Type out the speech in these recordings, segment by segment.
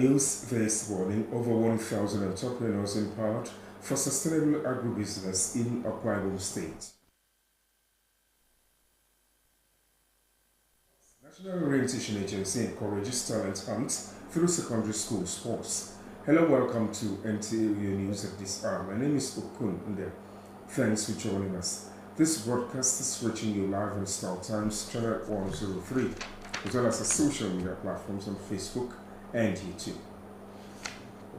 news this morning, over 1,000 entrepreneurs empowered for sustainable agribusiness in Akwa Ibom State. National Orientation Agency encourages talent hunts through secondary school sports. Hello, welcome to NTAU News at this hour. My name is Okun Nde. Thanks for joining us. This broadcast is reaching you live on Star Times Channel 103, as well as our social media platforms on Facebook and YouTube.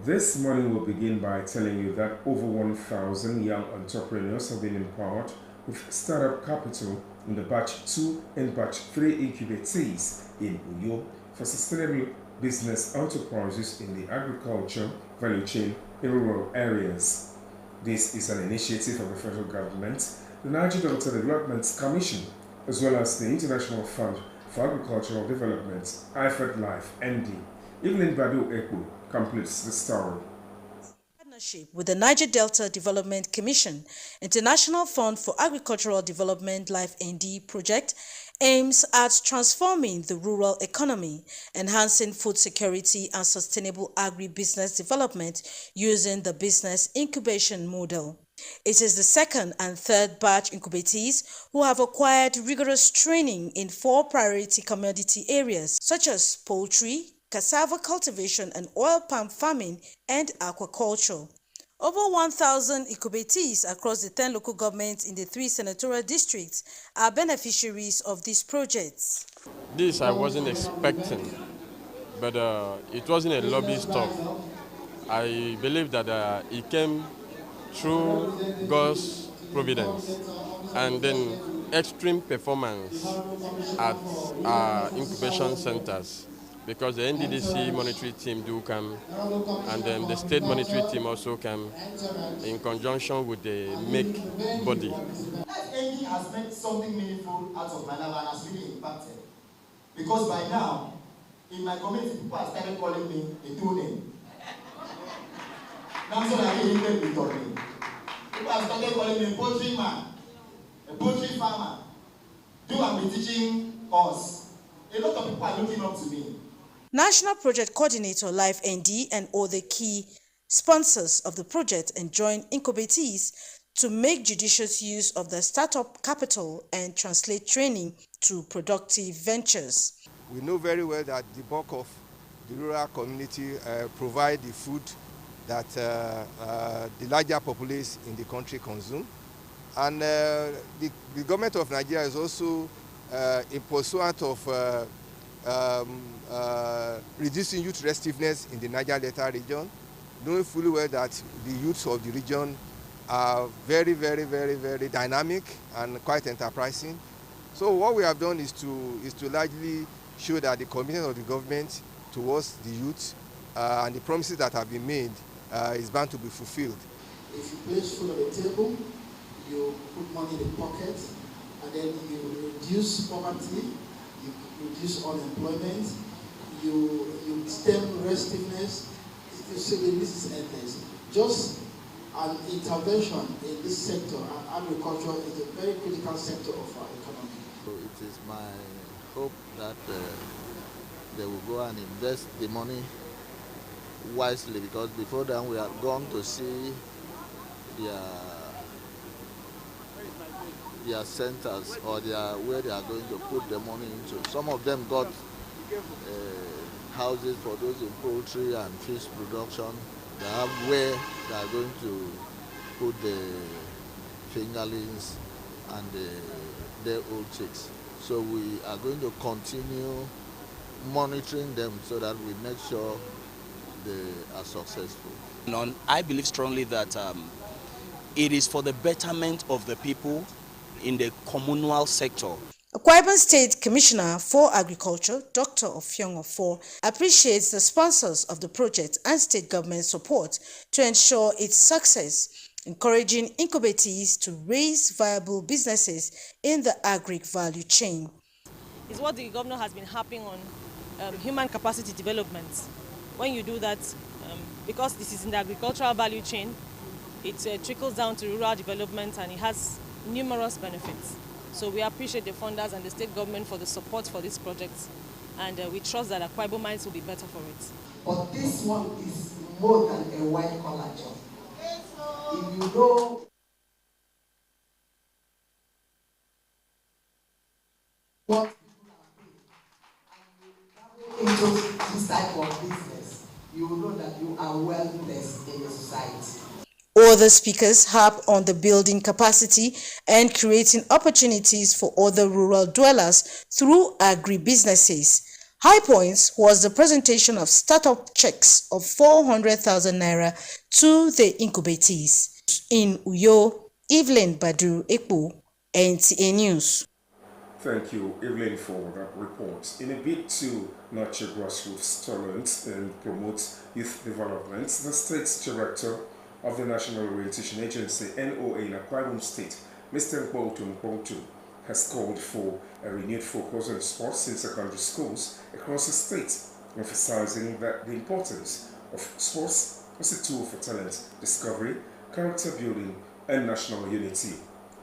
This morning we'll begin by telling you that over 1,000 young entrepreneurs have been empowered with startup capital in the Batch 2 and Batch 3 incubators in Uyo for sustainable business enterprises in the agriculture value chain in rural areas. This is an initiative of the federal government, the Niger Delta Development Commission, as well as the International Fund for Agricultural Development, IFAD Life ND. Evelyn Badu Eku completes the story. Partnership with the Niger Delta Development Commission, International Fund for Agricultural Development Life ND project aims at transforming the rural economy, enhancing food security and sustainable agribusiness development using the business incubation model. It is the second and third batch incubators who have acquired rigorous training in 4 priority commodity areas such as poultry, cassava cultivation and oil palm farming and aquaculture. Over 1,000 incubators across the 10 local governments in the 3 senatorial districts are beneficiaries of these projects. This I wasn't expecting, but it wasn't a lobby stuff. I believe that it came through God's providence and then extreme performance at our incubation centers, because the NDDC monetary team do come and then the state monetary team also come in conjunction with the make body. ND has made something meaningful out of my life and has really impacted, because by now in my community people have started calling me a two name. Now so I really name with me. People have started calling me a poultry man, a poultry farmer. Do and be teaching us. A lot of people are looking up to me. National Project Coordinator Life ND and all the key sponsors of the project enjoin incubators to make judicious use of the startup capital and translate training to productive ventures. We know very well that the bulk of the rural community provide the food that the larger populace in the country consume. And the government of Nigeria is also in pursuit of reducing youth restiveness in the Niger Delta region, knowing fully well that the youths of the region are very, very, very, very dynamic and quite enterprising. So what we have done is to largely show that the commitment of the government towards the youth and the promises that have been made is bound to be fulfilled. If you place food on the table, you put money in the pocket, and then you reduce poverty, you reduce unemployment, you stem restiveness. So the list is endless. Just an intervention in this sector, and agriculture is a very critical sector of our economy. So it is my hope that they will go and invest the money wisely, because before then we have gone to see their centers or where they are going to put the money into. Some of them got houses for those in poultry and fish production. They have where they are going to put the fingerlings and their old chicks. So we are going to continue monitoring them so that we make sure they are successful. I believe strongly that it is for the betterment of the people in the communal sector. Akwa Ibom State Commissioner for Agriculture, Dr. Ofiong Ofor, appreciates the sponsors of the project and state government support to ensure its success, encouraging incubators to raise viable businesses in the agri-value chain. It's what the governor has been harping on, human capacity development. When you do that, because this is in the agricultural value chain, it trickles down to rural development and it has numerous benefits. So we appreciate the funders and the state government for the support for this project. and we trust that Akwa Ibomites will be better for it. But this one is more than a white-collar job. If you know what people are doing and you travel into this type of business, you will know that you are well blessed in the society. Other speakers harp on the building capacity and creating opportunities for other rural dwellers through agribusinesses. High points was the presentation of startup checks of 400,000 naira to the incubatees. In Uyo, Evelyn Badu Ekpo, NTA News. Thank you, Evelyn, for that report. In a bid to nurture grassroots talent and promote youth development, the State Director of the National Orientation Agency, NOA, in Akwa Ibom State, Mr. Nkwotu Nkwotu, has called for a renewed focus on sports in secondary schools across the state, emphasizing that the importance of sports as a tool for talent discovery, character building, and national unity.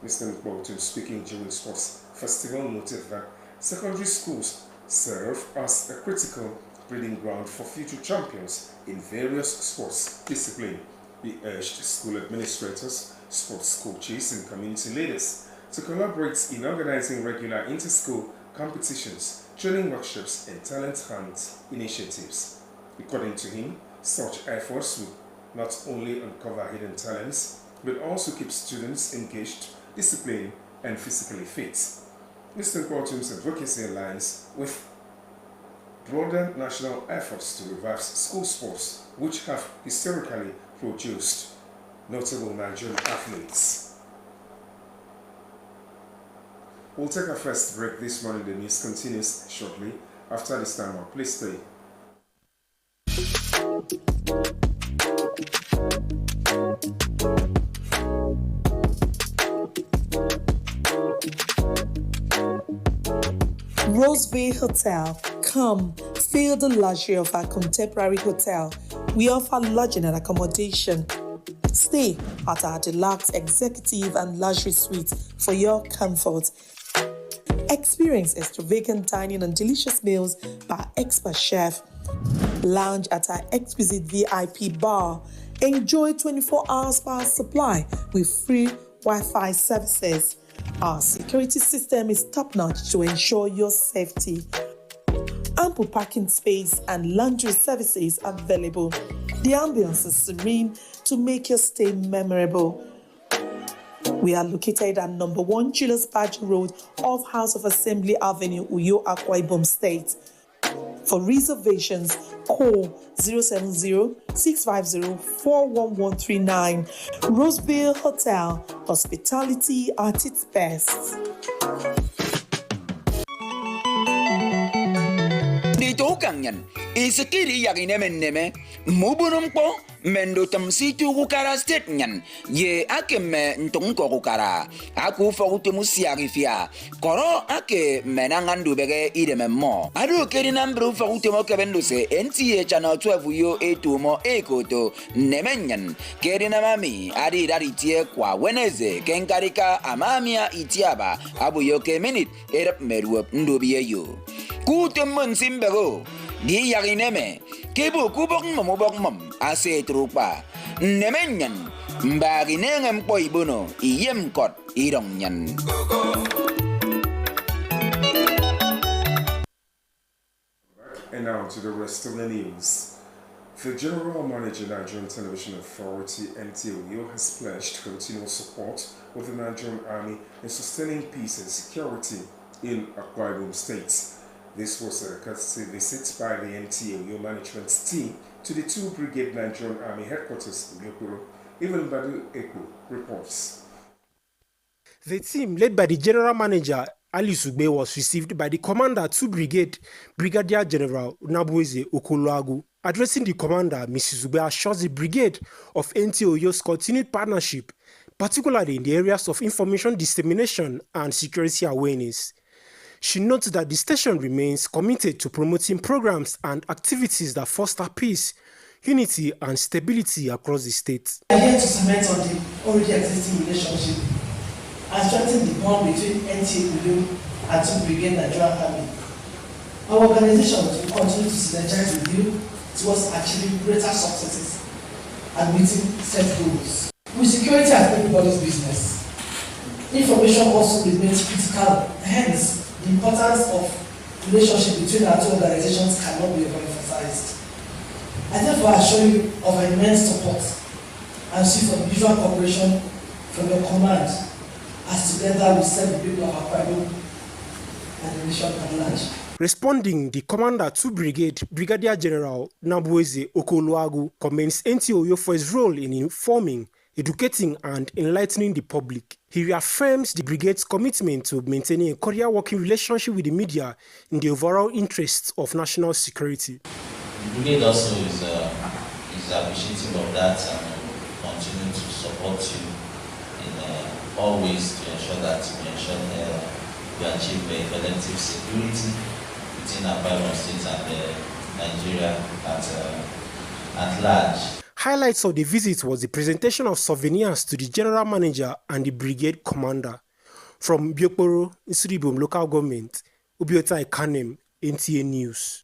Mr. Nkwotu, speaking during Sports Festival, noted that secondary schools serve as a critical breeding ground for future champions in various sports disciplines. He urged school administrators, sports coaches, and community leaders to collaborate in organizing regular inter-school competitions, training workshops, and talent hunt initiatives. According to him, such efforts will not only uncover hidden talents, but also keep students engaged, disciplined, and physically fit. Mr. Nkwotu's advocacy aligns with broader national efforts to revive school sports, which have historically produced notable Nigerian athletes. We'll take our first break this morning. The news continues shortly after this time. Please stay. Roseville Hotel. Come, feel the luxury of our contemporary hotel. We offer lodging and accommodation. Stay at our deluxe executive and luxury suites for your comfort. Experience extravagant dining and delicious meals by expert chef. Lounge at our exquisite VIP bar. Enjoy 24-hour power supply with free Wi-Fi services. Our security system is top-notch to ensure your safety. Ample parking space and laundry services available. The ambience is serene to make your stay memorable. We are located at number 1 Julius Badge Road off House of Assembly Avenue, Uyo, Akwa Ibom State. For reservations, call 070-650-41139. Roseville Hotel, hospitality at its best. Dito kanyan, isikiri yaginemenneme, mubunumpo, mendo tamsitu kukara state nyan, ye ake me ntonko kukara, aku fokutu musiarifia, koro ake menangandu bege idememo. Adu keri nambru fokutu mo kebenduse, NTA channel 12 yo etumo ekoto, nemenyan, keri namami, adi raritie kwa weneze, kenkarika amamia itiaba, abu yoke minute, erap meruap ndubiye yo. Kutemen simbego, di yagineme, kebo kubok mamubok mam, ase trupa, nemenyan, mbaginengem po ibuno, iyem kot, irongyan. And now to the rest of the news. The General Manager, Nigerian Television Authority, NTA, has pledged continual support with the Nigerian Army in sustaining peace and security in Akwa Ibom State. This was a courtesy visit by the NTA management team to the 2 Brigade Nigerian Army headquarters in Yokoro. Even Badu Ekpo reports. The team, led by the General Manager, Ali Sugbe, was received by the Commander 2 Brigade, Brigadier General Nabueze Okoloagu. Addressing the Commander, Mrs. Sugbe assures the Brigade of NTO's continued partnership, particularly in the areas of information dissemination and security awareness. She notes that the station remains committed to promoting programs and activities that foster peace, unity, and stability across the state. We are here to cement on the already existing relationship and strengthen the bond between NTA and 2 Brigade Nigerian Army. Our organization will continue to synergize with you towards achieving greater successes and meeting set goals. With security as everybody's business, information also remains critical. Hence, the importance of relationship between our two organizations cannot be overemphasized. I therefore assure you of immense support and seek for visual cooperation from your command, as together we serve the people of Akwa Ibom and the nation at large. Responding, the Commander 2 Brigade, Brigadier General Nnabueze Okolloagwu, commends NTOYO for his role in informing, educating and enlightening the public. He reaffirms the brigade's commitment to maintaining a cordial working relationship with the media in the overall interests of national security. The brigade also is appreciative of that and will continue to support you in all ways to ensure that we achieve collective security within Akwa Ibom State and Nigeria at large. Highlights of the visit was the presentation of souvenirs to the General Manager and the Brigade Commander. From Biokporo, Nsukka Ibom Local Government, Obiota Ekanem, NTA News.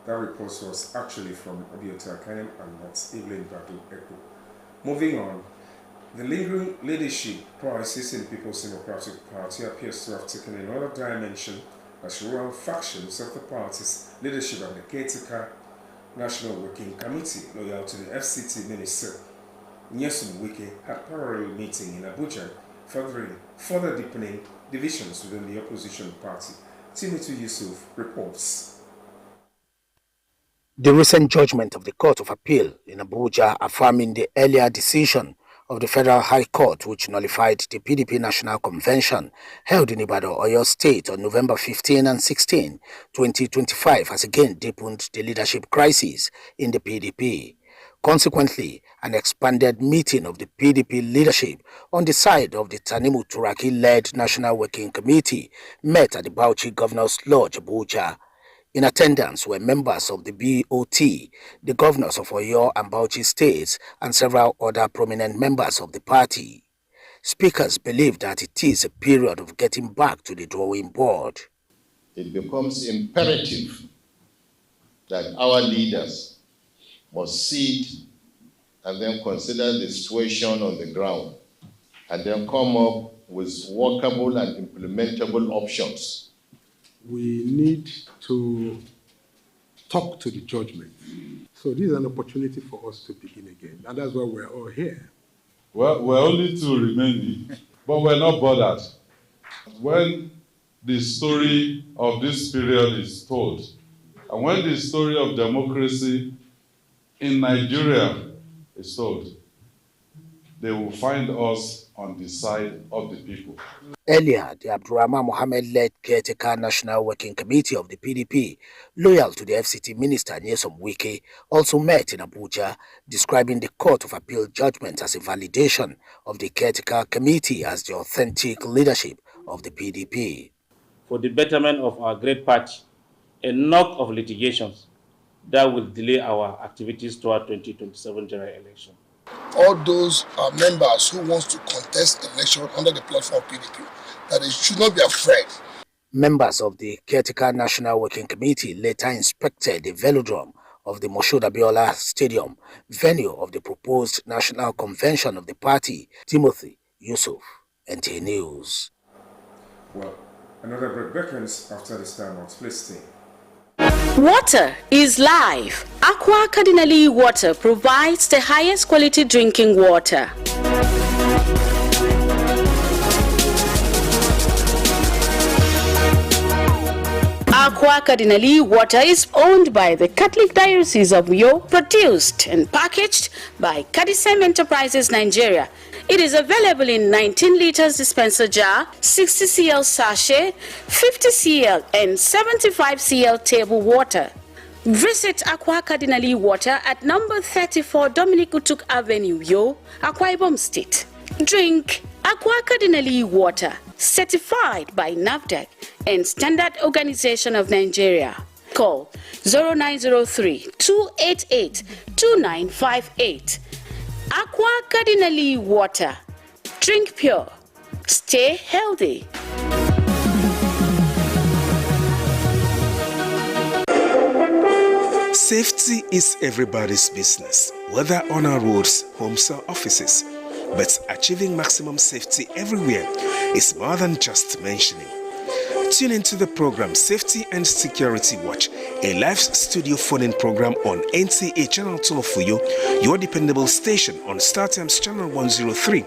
That report was actually from Obiota Ekanem and not Evelyn Badu Echo. Moving on, the lingering leadership crisis in the People's Democratic Party appears to have taken another dimension as rural factions of the party's leadership and the caretaker National Working Committee, loyal to the FCT Minister Nyesom Wike, had parallel meeting in Abuja, further deepening divisions within the opposition party. Timothy Yusuf reports. The recent judgment of the Court of Appeal in Abuja affirming the earlier decision of the Federal High Court, which nullified the PDP National Convention held in Ibadan, Oyo State on November 15 and 16, 2025, has again deepened the leadership crisis in the PDP. Consequently, an expanded meeting of the PDP leadership on the side of the Tanimu Turaki-led National Working Committee met at the Bauchi Governor's Lodge, Abuja. In attendance were members of the BOT, the governors of Oyo and Bauchi states, and several other prominent members of the party. Speakers believe that it is a period of getting back to the drawing board. It becomes imperative that our leaders must sit and then consider the situation on the ground and then come up with workable and implementable options. We need to talk to the judgment. So this is an opportunity for us to begin again. And that's why we're all here. Well, we're only two remaining, but we're not bothered. When the story of this period is told, and when the story of democracy in Nigeria is told, they will find us on the side of the people. Earlier, the Abdurrahman Mohammed-led caretaker National Working Committee of the PDP, loyal to the FCT Minister Nyesom Wike, also met in Abuja, describing the Court of Appeal judgment as a validation of the caretaker committee as the authentic leadership of the PDP. For the betterment of our great party, a knock of litigations that will delay our activities toward 2027 general election. All those members who want to contest election under the platform of PDP, that they should not be afraid. Members of the caretaker National Working Committee later inspected the velodrome of the Moshood Abiola Stadium, venue of the proposed National Convention of the party. Timothy Yusuf, NTA News. Well, another break beckons after this time out. Please stay. Water is life. Aqua Cardinali Water provides the highest quality drinking water. Aqua Cardinali Water is owned by the Catholic Diocese of Uyo, produced and packaged by Cadisem Enterprises Nigeria. It is available in 19 liters dispenser jar, 60 cl sachet, 50 cl and 75 cl table water. Visit Aqua Cardinali Water at number 34 Dominic Utuk Avenue, Uyo, Akwa Ibom State. Drink Aqua Cardinali Water, certified by NAFDAC and Standard Organization of Nigeria. Call 0903-288-2958. Aqua Cardinali Water. Drink pure. Stay healthy. Safety is everybody's business, whether on our roads, homes or offices. But achieving maximum safety everywhere is more than just mentioning. Tune into the program Safety and Security Watch, a live studio phone-in program on NTA Channel 12 for you, your dependable station on StarTimes Channel 103,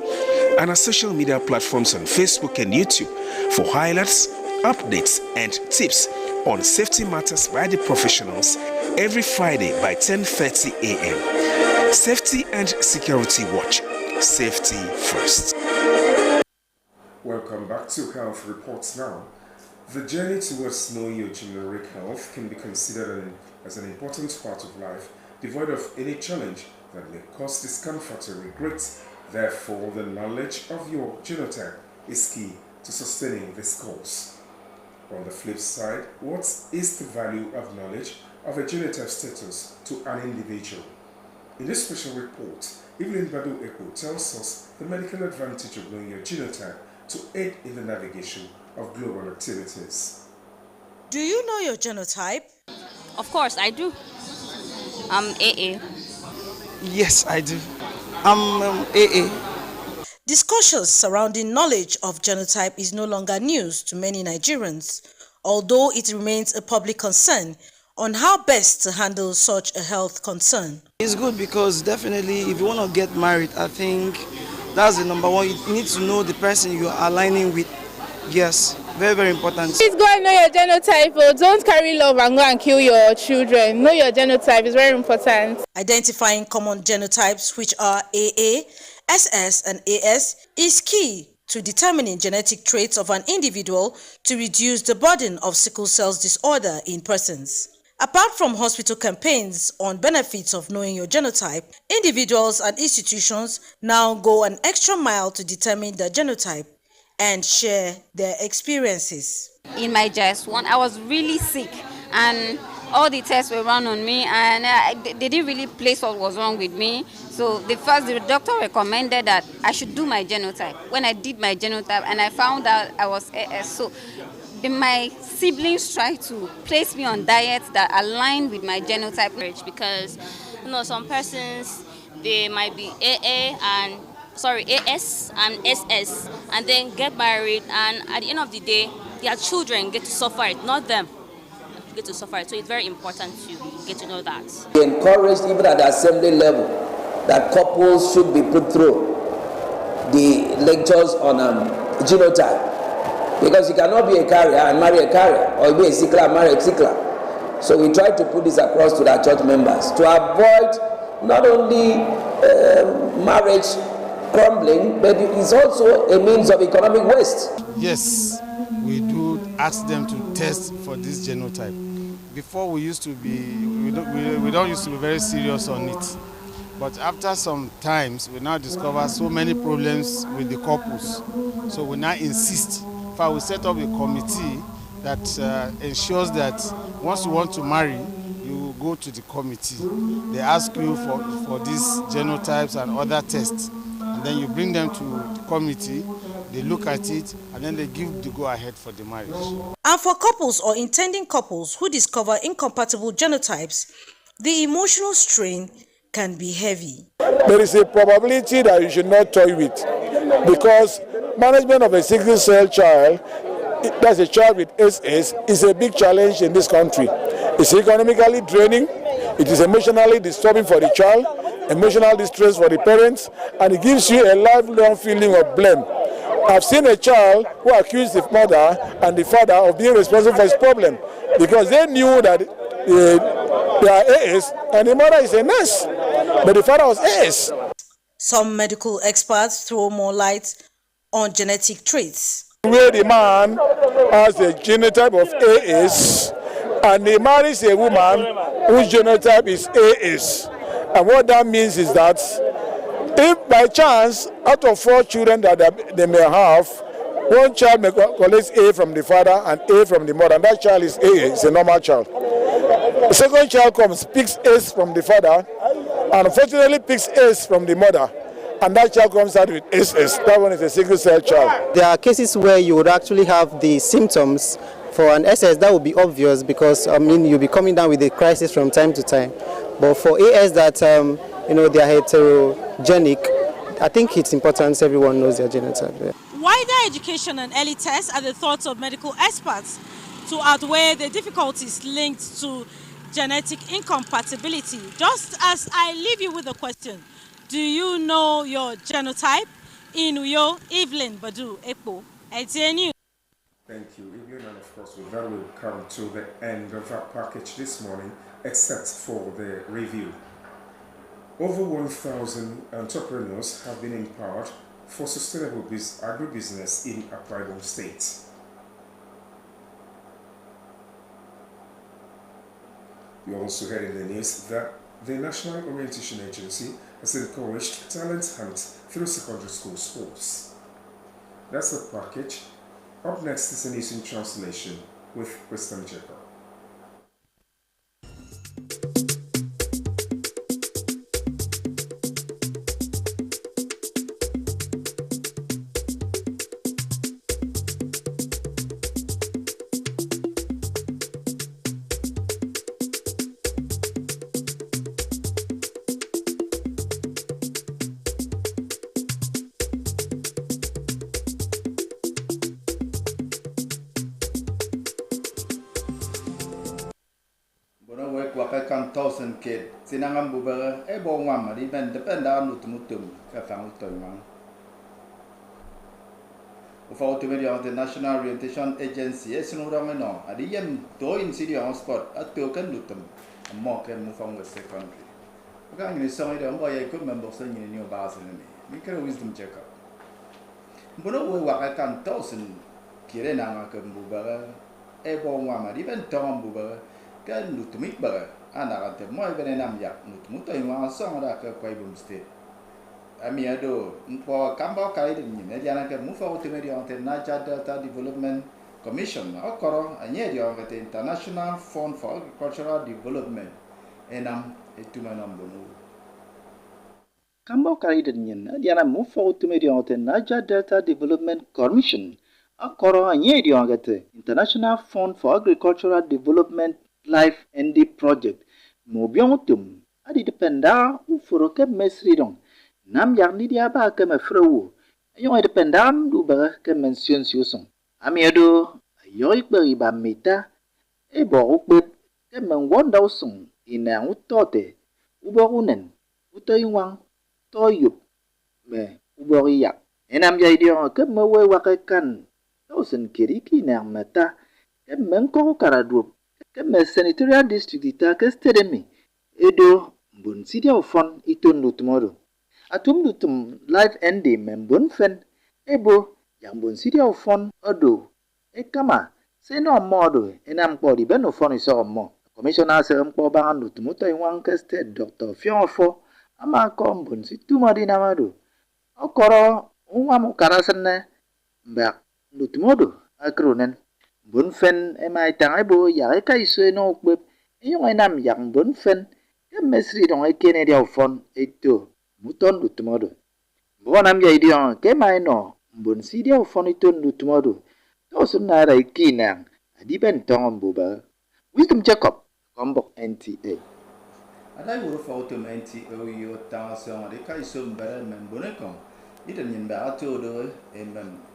and our social media platforms on Facebook and YouTube for highlights, updates, and tips on safety matters by the professionals every Friday by 10:30 a.m. Safety and Security Watch. Safety first. Welcome back to Health Reports now. The journey towards knowing your generic health can be considered as an important part of life, devoid of any challenge that may cause discomfort or regret. Therefore, the knowledge of your genotype is key to sustaining this course. On the flip side, what is the value of knowledge of a genotype status to an individual? In this special report, Evelyn Badu Eko tells us the medical advantage of knowing your genotype to aid in the navigation of global activities. Do you know your genotype? Of course, I do. I'm AA. Yes, I do. I'm AA. Discussions surrounding knowledge of genotype is no longer news to many Nigerians, although it remains a public concern on how best to handle such a health concern. It's good because definitely if you want to get married, I think that's the number one. You need to know the person you are aligning with. Yes, very, very important. Please go and know your genotype. Don't carry love and go and kill your children. Know your genotype is very important. Identifying common genotypes, which are AA, SS, and AS, is key to determining genetic traits of an individual to reduce the burden of sickle cell disorder in persons. Apart from hospital campaigns on benefits of knowing your genotype, individuals and institutions now go an extra mile to determine their genotype and share their experiences. In my JS1, I was really sick and all the tests were run on me and they didn't really place what was wrong with me. So the doctor recommended that I should do my genotype. When I did my genotype and I found out I was AS, so my siblings tried to place me on diets that align with my genotype. Because some persons, they might be AS and SS, and then get married, and at the end of the day, their children get to suffer it, not them get to suffer it. So it's very important to get to know that. We encouraged even at the assembly level that couples should be put through the lectures on genotype, because you cannot be a carrier and marry a carrier, or be a sickler and marry a sickler. So we try to put this across to our church members to avoid not only marriage crumbling, but it's also a means of economic waste. Yes, we do ask them to test for this genotype. Before we used to be, we don't used to be very serious on it. But after some times, we now discover so many problems with the couples. So we now insist. In fact, we set up a committee that ensures that once you want to marry, you go to the committee. They ask you for these genotypes and other tests. And then you bring them to the committee, they look at it, and then they give the go-ahead for the marriage. And for couples or intending couples who discover incompatible genotypes, the emotional strain can be heavy. There is a probability that you should not toy with, because management of a sickle cell child, that's a child with SS, is a big challenge in this country. It's economically draining, it is emotionally disturbing for the child, emotional distress for the parents, and it gives you a lifelong feeling of blame. I've seen a child who accused the mother and the father of being responsible for his problem because they knew that they are AS and the mother is a nurse, but the father was AS. Some medical experts throw more light on genetic traits. Where the man has the genotype of AS and he marries a woman whose genotype is AS. And what that means is that if by chance, out of 4 children that they may have, one child may collect A from the father and A from the mother, and that child is A, it's a normal child. The second child comes, picks S from the father, and unfortunately picks S from the mother, and that child comes out with SS. That one is a sickle cell child. There are cases where you would actually have the symptoms For an SS, that would be obvious because, you'll be coming down with a crisis from time to time. But for AS that, they are heterogenic, I think it's important everyone knows their genotype. Yeah. Wider education and early tests are the thoughts of medical experts to outweigh the difficulties linked to genetic incompatibility. Just as I leave you with a question, do you know your genotype? Inuyo Evelyn Badu Epo, NTA. Thank you, Evelyn, and of course with that we'll come to the end of our package this morning, except for the review. Over 1,000 entrepreneurs have been empowered for sustainable agribusiness in Akwa Ibom State. We also heard in the news that the National Orientation Agency has encouraged talent hunt through secondary school sports. That's the package. Up next is a news in translation with Kristen Jacob. Kid, Sinangam Buber, Ebo Wama, even depend on Utumutum, Kafamutoyman. Without the National Orientation Agency, Esinurangano, Adiam, Doin City on spot, at Token Lutum, and more can move on the secondary. Gang is some of the boy I could remember saying in New Basin. Make a wisdom check up. Bono Wakakan Towson, Kirenanga Buber, Ebo Wama, even Tom Buber, can Lutumik Burger. Anarate moi benenam ya muto ima song da ke Akwa Ibom State ami ado mpo kamba kai de ni mediana ke mu fa utimedi on Niger Delta Development Commission okoro anye di on the International Fund for Agricultural Development enam etumanam bonu kamba kai de ni mediana mu fa utimedi on the Niger Delta Development Commission okoro anye di on the International Fund for Agricultural Development Life ND Project Mobiantum adi dependa ufuro ke mesridong nam yarni dia ba ke mefrewo ayon dependam du ba ke mention siosong amiedo ayoy bari ba meta e bo ukbe ke men wonda usong ina utote uborunen utoywan toyup me uboriya enam jaidio ke mewe wakakan dosen kiriki na meta ke men ko karadu Keme senatorial district ita ke stedemi edo mbun sidia ufon iton lutumodo atum lutum live endi membun fen ebo yang mbun sidia ufon odo ekama seno modo enam kpodi ben ufon iso mo commissioner se mpo bangan lutumuto inwan ke state Dr. Fionfo ama ko mbun situmodi namado okoro unwa mukarasene mbak lutumodo akronen Bun fen emai tangebo ya eka iswe no kweb inyong enam yang bun fen ke mesri dong ekene dia ufon eto muton lutumodo bonam ya idion ke mai no bun si dia ufon iton lutumodo to sunna ra ikinang adiben tong buba wisdom Jacob kombok NTA adai wuro fautum NTA yo ta so de kai sum bare men bonekom idan yin ba ato do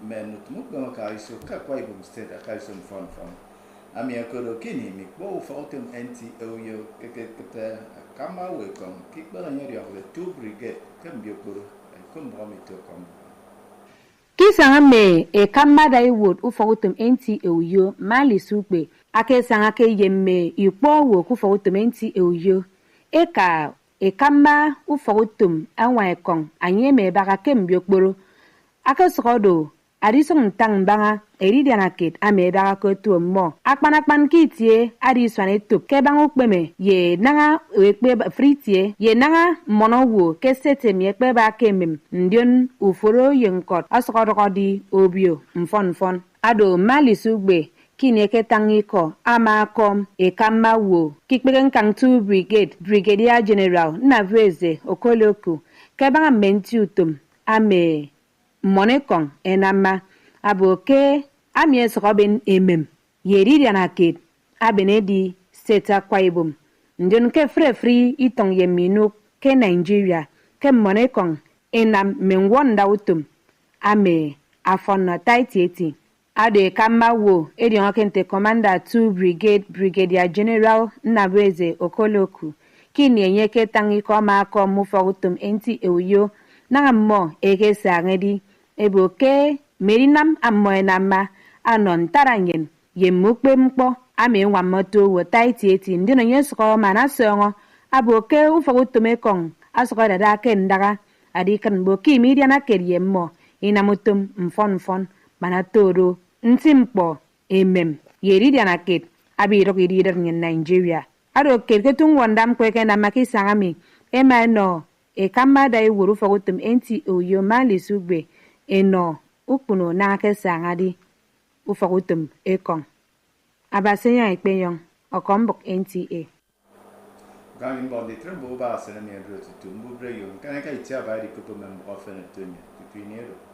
men utmuk go kai so ka Akwa Ibom State kai sum fon ami akoro kini mi bo fautum NTA yo ke kama we kom ki ba nyori of the 2 brigade kam biokoro kom bomi to kom Kisanga me e kama dai wot ufautum NTA yo mali supe ake sanga ke yemme ipo wo ku fautum NTA yo eka Ekama ufautum anwaikong anyeme baga kembyo kporo akasodo adisong tang banga eridianakit ame baga kotu mo akpanakpan kitie adiswane tup ke bangu kpeme ye nanga wekpe fritie ye nanga monowo ke setemie kpe ba kemem ndion uforo yenkot asokodokodi obio mfon ado mali sugbe Kineke tangiko amakom ekama wo kikpegen kang 2 brigadier general Naveze Okoloku kebanga menti utum ame monekong enama aboke amie sokoben emem yeri yana ket abenedi seta Akwa Ibom ndon ke free itong yeminu ke Nigeria ke monekong enam menwonda utum ame afonna taitieti ade kamawo edion kente commander 2 brigade brigadier general Nnabueze Okoloku kini enyeke tangi koma ako mufogutum enti euyo na ammo eke sangedi eboke merinam ammo enama anon taranyen yemukpe mkpo ame nwamoto wo taitieti ndino nyesko mana songo aboke ufogutum ekong asoko dada kendaga adikan boki media na keriyemmo inamutum mfon mana toro ntimpo emem yeridia na ket abiro gidider nyen Nigeria aro kerketung wandam kweke na makisangami emano kama dai wuru fogutum enti oyo mali sugbe eno ukpuno na kesangadi ufogutum ekong abasenya ikpeyon okombok NTA Gangin bondi trembo ba sene mi ebro tu mbubre yo kan ka itia ba di kupo mem ofene tunya tu pinero